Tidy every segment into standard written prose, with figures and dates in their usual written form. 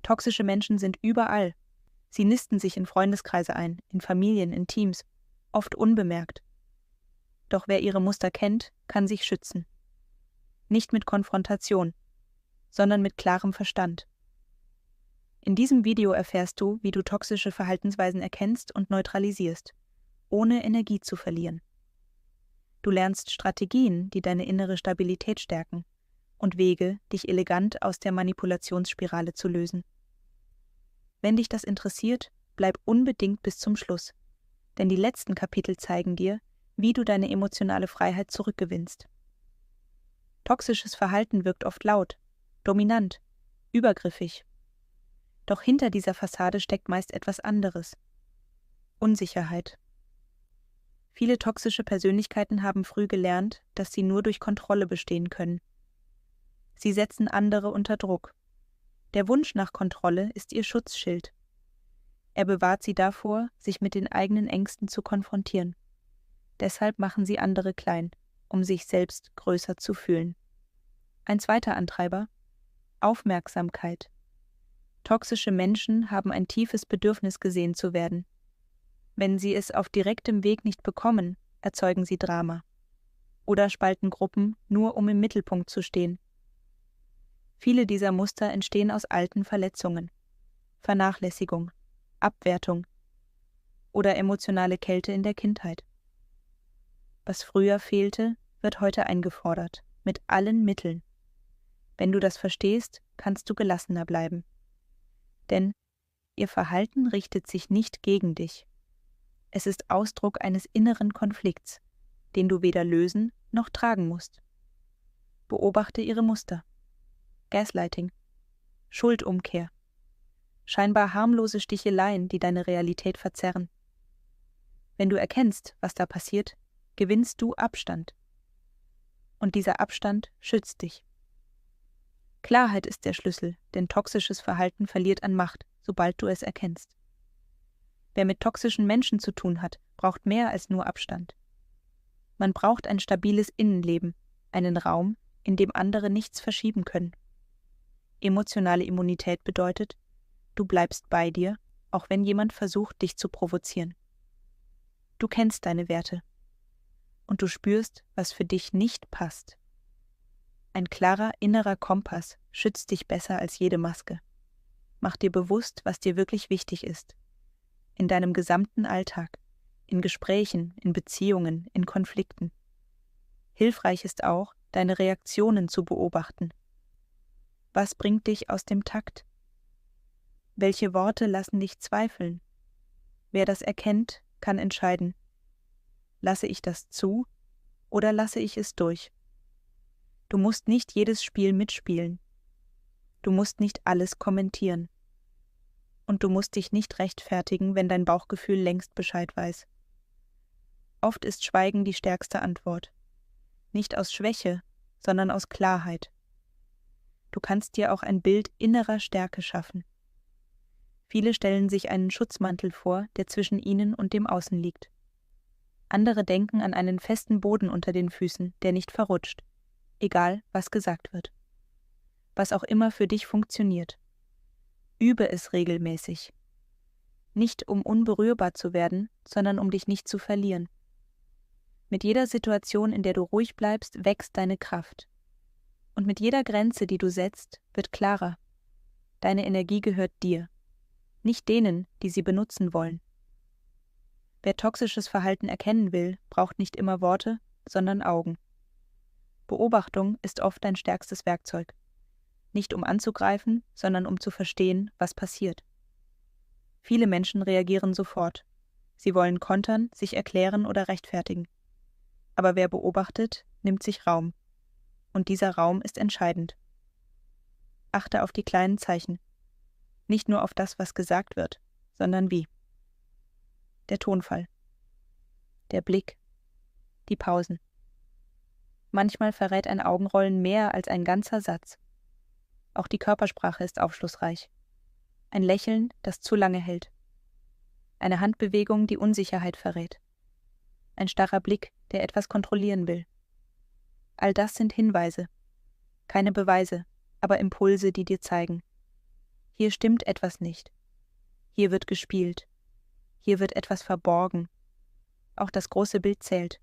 Toxische Menschen sind überall. Sie nisten sich in Freundeskreise ein, in Familien, in Teams, oft unbemerkt. Doch wer ihre Muster kennt, kann sich schützen. Nicht mit Konfrontation, sondern mit klarem Verstand. In diesem Video erfährst du, wie du toxische Verhaltensweisen erkennst und neutralisierst, ohne Energie zu verlieren. Du lernst Strategien, die deine innere Stabilität stärken, und Wege, dich elegant aus der Manipulationsspirale zu lösen. Wenn dich das interessiert, bleib unbedingt bis zum Schluss, denn die letzten Kapitel zeigen dir, wie du deine emotionale Freiheit zurückgewinnst. Toxisches Verhalten wirkt oft laut, dominant, übergriffig. Doch hinter dieser Fassade steckt meist etwas anderes: Unsicherheit. Viele toxische Persönlichkeiten haben früh gelernt, dass sie nur durch Kontrolle bestehen können. Sie setzen andere unter Druck. Der Wunsch nach Kontrolle ist ihr Schutzschild. Er bewahrt sie davor, sich mit den eigenen Ängsten zu konfrontieren. Deshalb machen sie andere klein, um sich selbst größer zu fühlen. Ein zweiter Antreiber: Aufmerksamkeit. Toxische Menschen haben ein tiefes Bedürfnis, gesehen zu werden. Wenn sie es auf direktem Weg nicht bekommen, erzeugen sie Drama. Oder spalten Gruppen, nur um im Mittelpunkt zu stehen. Viele dieser Muster entstehen aus alten Verletzungen, Vernachlässigung, Abwertung oder emotionale Kälte in der Kindheit. Was früher fehlte, wird heute eingefordert, mit allen Mitteln. Wenn du das verstehst, kannst du gelassener bleiben. Denn ihr Verhalten richtet sich nicht gegen dich. Es ist Ausdruck eines inneren Konflikts, den du weder lösen noch tragen musst. Beobachte ihre Muster. Gaslighting, Schuldumkehr, scheinbar harmlose Sticheleien, die deine Realität verzerren. Wenn du erkennst, was da passiert, gewinnst du Abstand. Und dieser Abstand schützt dich. Klarheit ist der Schlüssel, denn toxisches Verhalten verliert an Macht, sobald du es erkennst. Wer mit toxischen Menschen zu tun hat, braucht mehr als nur Abstand. Man braucht ein stabiles Innenleben, einen Raum, in dem andere nichts verschieben können. Emotionale Immunität bedeutet, du bleibst bei dir, auch wenn jemand versucht, dich zu provozieren. Du kennst deine Werte und du spürst, was für dich nicht passt. Ein klarer innerer Kompass schützt dich besser als jede Maske. Mach dir bewusst, was dir wirklich wichtig ist. In deinem gesamten Alltag, in Gesprächen, in Beziehungen, in Konflikten. Hilfreich ist auch, deine Reaktionen zu beobachten. Was bringt dich aus dem Takt? Welche Worte lassen dich zweifeln? Wer das erkennt, kann entscheiden: Lasse ich das zu oder lasse ich es durch? Du musst nicht jedes Spiel mitspielen. Du musst nicht alles kommentieren. Und du musst dich nicht rechtfertigen, wenn dein Bauchgefühl längst Bescheid weiß. Oft ist Schweigen die stärkste Antwort. Nicht aus Schwäche, sondern aus Klarheit. Du kannst dir auch ein Bild innerer Stärke schaffen. Viele stellen sich einen Schutzmantel vor, der zwischen ihnen und dem Außen liegt. Andere denken an einen festen Boden unter den Füßen, der nicht verrutscht, egal was gesagt wird. Was auch immer für dich funktioniert. Übe es regelmäßig. Nicht um unberührbar zu werden, sondern um dich nicht zu verlieren. Mit jeder Situation, in der du ruhig bleibst, wächst deine Kraft. Und mit jeder Grenze, die du setzt, wird klarer: Deine Energie gehört dir, nicht denen, die sie benutzen wollen. Wer toxisches Verhalten erkennen will, braucht nicht immer Worte, sondern Augen. Beobachtung ist oft dein stärkstes Werkzeug. Nicht um anzugreifen, sondern um zu verstehen, was passiert. Viele Menschen reagieren sofort. Sie wollen kontern, sich erklären oder rechtfertigen. Aber wer beobachtet, nimmt sich Raum. Und dieser Raum ist entscheidend. Achte auf die kleinen Zeichen. Nicht nur auf das, was gesagt wird, sondern wie. Der Tonfall. Der Blick. Die Pausen. Manchmal verrät ein Augenrollen mehr als ein ganzer Satz. Auch die Körpersprache ist aufschlussreich. Ein Lächeln, das zu lange hält. Eine Handbewegung, die Unsicherheit verrät. Ein starrer Blick, der etwas kontrollieren will. All das sind Hinweise. Keine Beweise, aber Impulse, die dir zeigen: Hier stimmt etwas nicht. Hier wird gespielt. Hier wird etwas verborgen. Auch das große Bild zählt.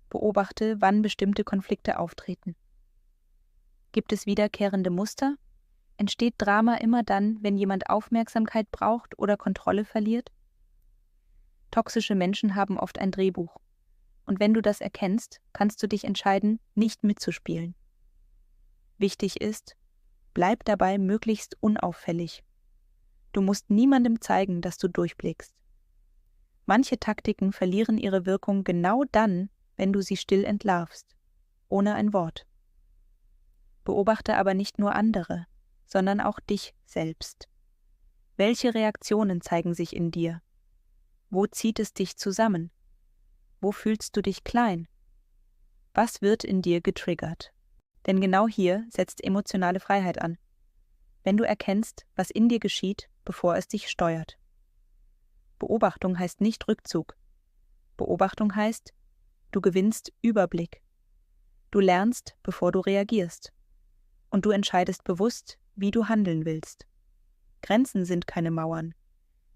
Beobachte, wann bestimmte Konflikte auftreten. Gibt es wiederkehrende Muster? Entsteht Drama immer dann, wenn jemand Aufmerksamkeit braucht oder Kontrolle verliert? Toxische Menschen haben oft ein Drehbuch. Und wenn du das erkennst, kannst du dich entscheiden, nicht mitzuspielen. Wichtig ist, bleib dabei möglichst unauffällig. Du musst niemandem zeigen, dass du durchblickst. Manche Taktiken verlieren ihre Wirkung genau dann, wenn du sie still entlarvst, ohne ein Wort. Beobachte aber nicht nur andere, sondern auch dich selbst. Welche Reaktionen zeigen sich in dir? Wo zieht es dich zusammen? Wo fühlst du dich klein? Was wird in dir getriggert? Denn genau hier setzt emotionale Freiheit an. Wenn du erkennst, was in dir geschieht, bevor es dich steuert. Beobachtung heißt nicht Rückzug. Beobachtung heißt, du gewinnst Überblick. Du lernst, bevor du reagierst. Und du entscheidest bewusst, wie du handeln willst. Grenzen sind keine Mauern.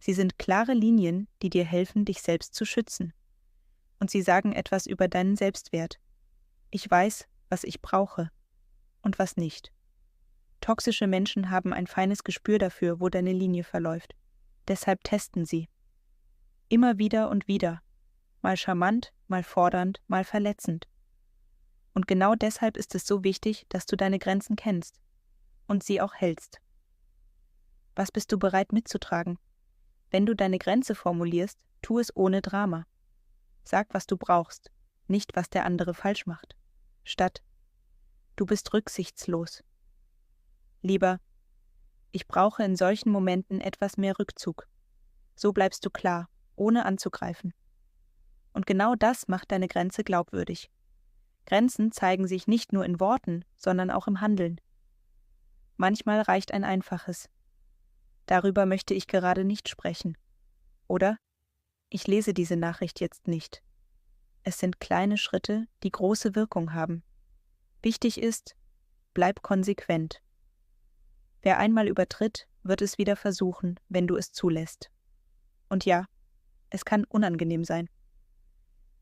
Sie sind klare Linien, die dir helfen, dich selbst zu schützen. Und sie sagen etwas über deinen Selbstwert. Ich weiß, was ich brauche und was nicht. Toxische Menschen haben ein feines Gespür dafür, wo deine Linie verläuft. Deshalb testen sie. Immer wieder und wieder. Mal charmant, mal fordernd, mal verletzend. Und genau deshalb ist es so wichtig, dass du deine Grenzen kennst und sie auch hältst. Was bist du bereit mitzutragen? Wenn du deine Grenze formulierst, tu es ohne Drama. Sag, was du brauchst, nicht was der andere falsch macht. Statt, du bist rücksichtslos. Lieber, ich brauche in solchen Momenten etwas mehr Rückzug. So bleibst du klar, ohne anzugreifen. Und genau das macht deine Grenze glaubwürdig. Grenzen zeigen sich nicht nur in Worten, sondern auch im Handeln. Manchmal reicht ein einfaches: Darüber möchte ich gerade nicht sprechen. Oder: Ich lese diese Nachricht jetzt nicht. Es sind kleine Schritte, die große Wirkung haben. Wichtig ist, bleib konsequent. Wer einmal übertritt, wird es wieder versuchen, wenn du es zulässt. Und ja, es kann unangenehm sein.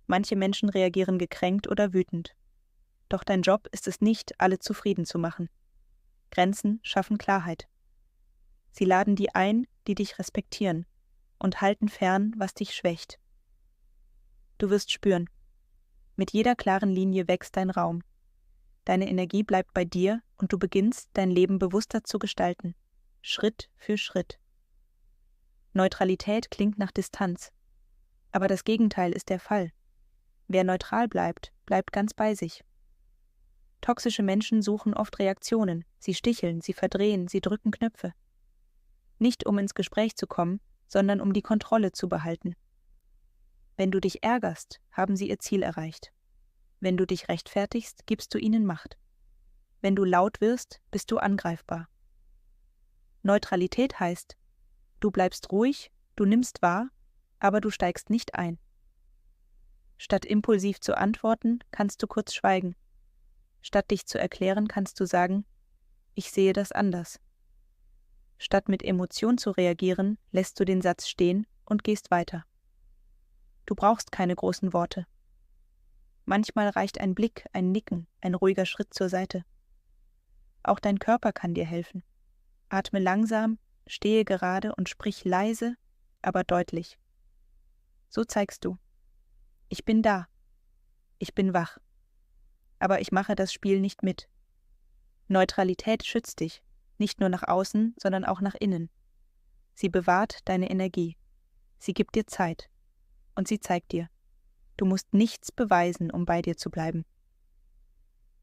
Manche Menschen reagieren gekränkt oder wütend. Doch dein Job ist es nicht, alle zufrieden zu machen. Grenzen schaffen Klarheit. Sie laden die ein, die dich respektieren, und halten fern, was dich schwächt. Du wirst spüren, mit jeder klaren Linie wächst dein Raum. Deine Energie bleibt bei dir und du beginnst, dein Leben bewusster zu gestalten, Schritt für Schritt. Neutralität klingt nach Distanz, aber das Gegenteil ist der Fall. Wer neutral bleibt, bleibt ganz bei sich. Toxische Menschen suchen oft Reaktionen, sie sticheln, sie verdrehen, sie drücken Knöpfe. Nicht um ins Gespräch zu kommen, sondern um die Kontrolle zu behalten. Wenn du dich ärgerst, haben sie ihr Ziel erreicht. Wenn du dich rechtfertigst, gibst du ihnen Macht. Wenn du laut wirst, bist du angreifbar. Neutralität heißt, du bleibst ruhig, du nimmst wahr, aber du steigst nicht ein. Statt impulsiv zu antworten, kannst du kurz schweigen. Statt dich zu erklären, kannst du sagen: Ich sehe das anders. Statt mit Emotion zu reagieren, lässt du den Satz stehen und gehst weiter. Du brauchst keine großen Worte. Manchmal reicht ein Blick, ein Nicken, ein ruhiger Schritt zur Seite. Auch dein Körper kann dir helfen. Atme langsam, stehe gerade und sprich leise, aber deutlich. So zeigst du: Ich bin da. Ich bin wach. Aber ich mache das Spiel nicht mit. Neutralität schützt dich, nicht nur nach außen, sondern auch nach innen. Sie bewahrt deine Energie. Sie gibt dir Zeit. Und sie zeigt dir: Du musst nichts beweisen, um bei dir zu bleiben.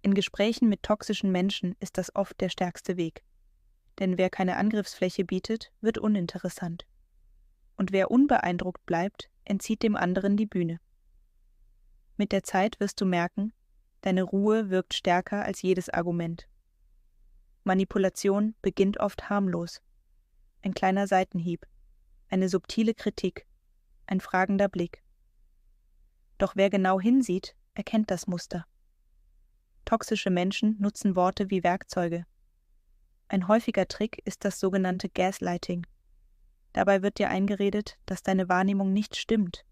In Gesprächen mit toxischen Menschen ist das oft der stärkste Weg. Denn wer keine Angriffsfläche bietet, wird uninteressant. Und wer unbeeindruckt bleibt, entzieht dem anderen die Bühne. Mit der Zeit wirst du merken, deine Ruhe wirkt stärker als jedes Argument. Manipulation beginnt oft harmlos. Ein kleiner Seitenhieb, eine subtile Kritik, ein fragender Blick. Doch wer genau hinsieht, erkennt das Muster. Toxische Menschen nutzen Worte wie Werkzeuge. Ein häufiger Trick ist das sogenannte Gaslighting. Dabei wird dir eingeredet, dass deine Wahrnehmung nicht stimmt.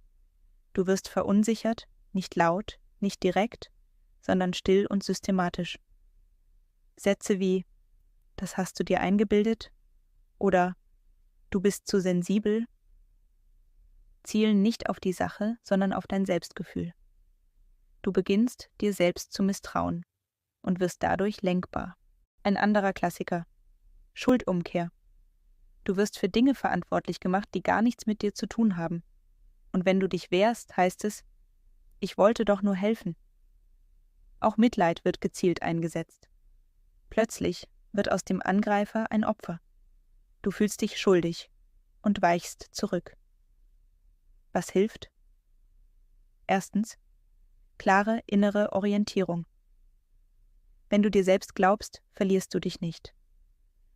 Du wirst verunsichert, nicht laut, nicht direkt, sondern still und systematisch. Sätze wie „Das hast du dir eingebildet" oder „Du bist zu sensibel" zielen nicht auf die Sache, sondern auf dein Selbstgefühl. Du beginnst, dir selbst zu misstrauen und wirst dadurch lenkbar. Ein anderer Klassiker: Schuldumkehr. Du wirst für Dinge verantwortlich gemacht, die gar nichts mit dir zu tun haben. Und wenn du dich wehrst, heißt es: Ich wollte doch nur helfen. Auch Mitleid wird gezielt eingesetzt. Plötzlich wird aus dem Angreifer ein Opfer. Du fühlst dich schuldig und weichst zurück. Was hilft? Erstens: klare innere Orientierung. Wenn du dir selbst glaubst, verlierst du dich nicht.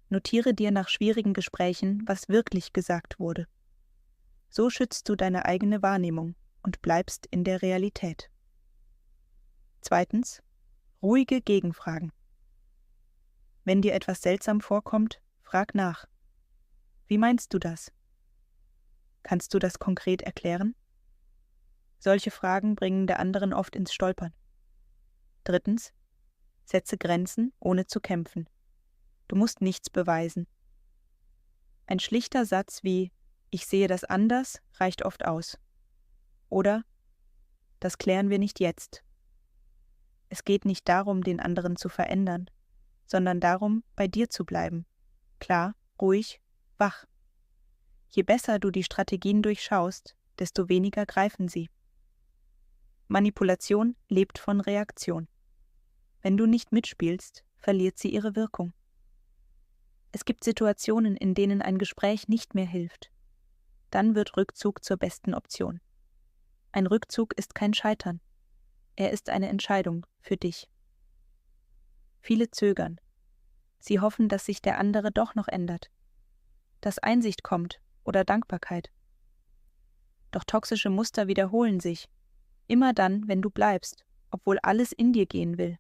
Notiere dir nach schwierigen Gesprächen, was wirklich gesagt wurde. So schützt du deine eigene Wahrnehmung und bleibst in der Realität. Zweitens: ruhige Gegenfragen. Wenn dir etwas seltsam vorkommt, frag nach. Wie meinst du das? Kannst du das konkret erklären? Solche Fragen bringen der anderen oft ins Stolpern. Drittens: setze Grenzen, ohne zu kämpfen. Du musst nichts beweisen. Ein schlichter Satz wie „Ich sehe das anders" reicht oft aus. Oder „Das klären wir nicht jetzt." Es geht nicht darum, den anderen zu verändern, sondern darum, bei dir zu bleiben. Klar, ruhig, wach. Je besser du die Strategien durchschaust, desto weniger greifen sie. Manipulation lebt von Reaktion. Wenn du nicht mitspielst, verliert sie ihre Wirkung. Es gibt Situationen, in denen ein Gespräch nicht mehr hilft. Dann wird Rückzug zur besten Option. Ein Rückzug ist kein Scheitern. Er ist eine Entscheidung für dich. Viele zögern. Sie hoffen, dass sich der andere doch noch ändert, dass Einsicht kommt oder Dankbarkeit. Doch toxische Muster wiederholen sich, immer dann, wenn du bleibst, obwohl alles in dir gehen will.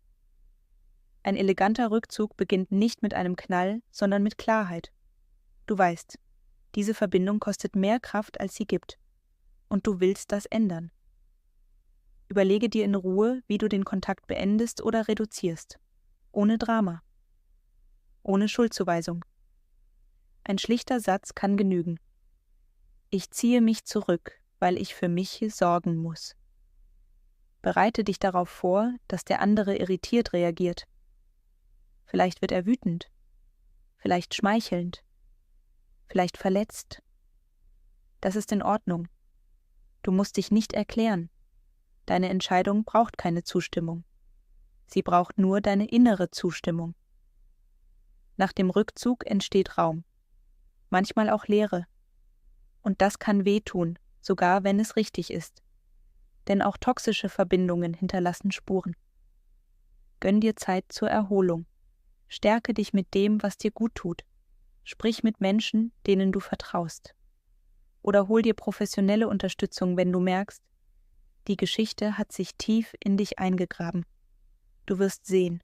Ein eleganter Rückzug beginnt nicht mit einem Knall, sondern mit Klarheit. Du weißt, diese Verbindung kostet mehr Kraft, als sie gibt, und du willst das ändern. Überlege dir in Ruhe, wie du den Kontakt beendest oder reduzierst. Ohne Drama. Ohne Schuldzuweisung. Ein schlichter Satz kann genügen. Ich ziehe mich zurück, weil ich für mich sorgen muss. Bereite dich darauf vor, dass der andere irritiert reagiert. Vielleicht wird er wütend, vielleicht schmeichelnd, vielleicht verletzt. Das ist in Ordnung. Du musst dich nicht erklären. Deine Entscheidung braucht keine Zustimmung. Sie braucht nur deine innere Zustimmung. Nach dem Rückzug entsteht Raum, manchmal auch Leere. Und das kann wehtun, sogar wenn es richtig ist. Denn auch toxische Verbindungen hinterlassen Spuren. Gönn dir Zeit zur Erholung. Stärke dich mit dem, was dir gut tut. Sprich mit Menschen, denen du vertraust. Oder hol dir professionelle Unterstützung, wenn du merkst, die Geschichte hat sich tief in dich eingegraben. Du wirst sehen,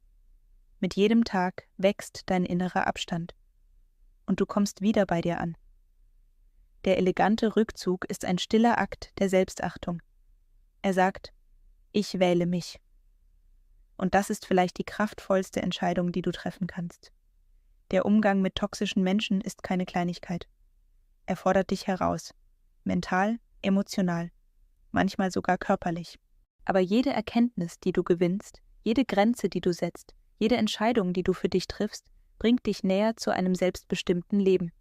mit jedem Tag wächst dein innerer Abstand. Und du kommst wieder bei dir an. Der elegante Rückzug ist ein stiller Akt der Selbstachtung. Er sagt: Ich wähle mich. Und das ist vielleicht die kraftvollste Entscheidung, die du treffen kannst. Der Umgang mit toxischen Menschen ist keine Kleinigkeit. Er fordert dich heraus. Mental, emotional, manchmal sogar körperlich. Aber jede Erkenntnis, die du gewinnst, jede Grenze, die du setzt, jede Entscheidung, die du für dich triffst, bringt dich näher zu einem selbstbestimmten Leben.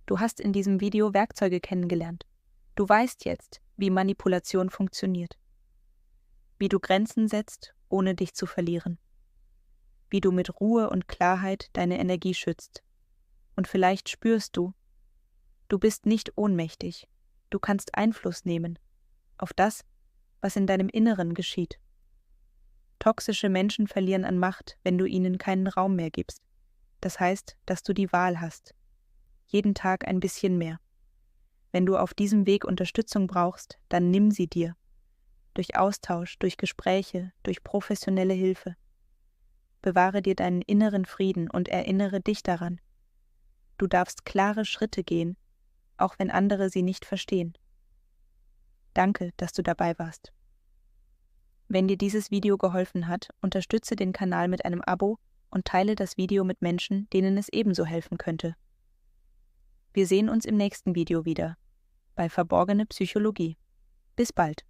Du hast in diesem Video Werkzeuge kennengelernt. Du weißt jetzt, wie Manipulation funktioniert. Wie du Grenzen setzt, ohne dich zu verlieren. Wie du mit Ruhe und Klarheit deine Energie schützt. Und vielleicht spürst du, du bist nicht ohnmächtig. Du kannst Einfluss nehmen auf das, was in deinem Inneren geschieht. Toxische Menschen verlieren an Macht, wenn du ihnen keinen Raum mehr gibst. Das heißt, dass du die Wahl hast. Jeden Tag ein bisschen mehr. Wenn du auf diesem Weg Unterstützung brauchst, dann nimm sie dir. Durch Austausch, durch Gespräche, durch professionelle Hilfe. bewahre dir deinen inneren Frieden und erinnere dich daran. Du darfst klare Schritte gehen, auch wenn andere sie nicht verstehen. Danke, dass du dabei warst. Wenn dir dieses Video geholfen hat, unterstütze den Kanal mit einem Abo und teile das Video mit Menschen, denen es ebenso helfen könnte. Wir sehen uns im nächsten Video wieder, bei Verborgene Psychologie. Bis bald.